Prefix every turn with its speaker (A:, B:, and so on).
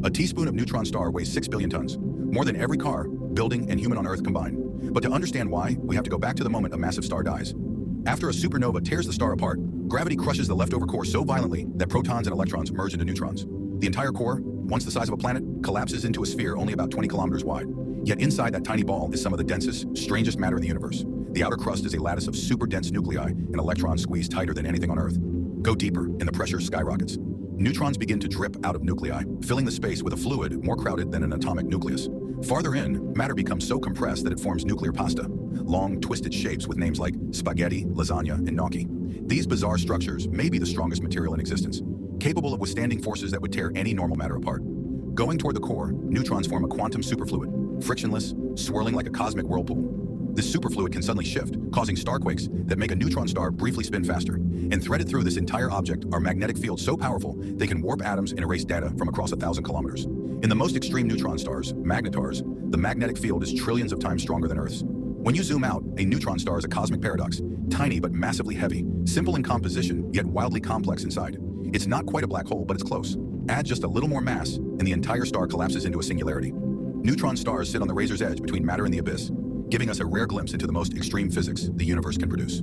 A: A teaspoon of neutron star weighs 6 billion tons, more than every car, building, and human on Earth combined. But to understand why, we have to go back to the moment a massive star dies. After a supernova tears the star apart, gravity crushes the leftover core so violently that protons and electrons merge into neutrons. The entire core, once the size of a planet, collapses into a sphere only about 20 kilometers wide. Yet inside that tiny ball is some of the densest, strangest matter in the universe. The outer crust is a lattice of super dense nuclei and electrons squeezed tighter than anything on Earth. Go deeper, and the pressure skyrockets. Neutrons begin to drip out of nuclei, filling the space with a fluid more crowded than an atomic nucleus. Farther in, matter becomes so compressed that it forms nuclear pasta, long, twisted shapes with names like spaghetti, lasagna, and gnocchi. These bizarre structures may be the strongest material in existence, capable of withstanding forces that would tear any normal matter apart. Going toward the core, neutrons form a quantum superfluid, frictionless, swirling like a cosmic whirlpool. This superfluid can suddenly shift, causing starquakes that make a neutron star briefly spin faster. And threaded through this entire object are magnetic fields so powerful they can warp atoms and erase data from across 1,000 kilometers. In the most extreme neutron stars, magnetars, the magnetic field is trillions of times stronger than Earth's. When you zoom out, a neutron star is a cosmic paradox, tiny but massively heavy, simple in composition, yet wildly complex inside. It's not quite a black hole, but it's close. Add just a little more mass, and the entire star collapses into a singularity. Neutron stars sit on the razor's edge between matter and the abyss, giving us a rare glimpse into the most extreme physics the universe can produce.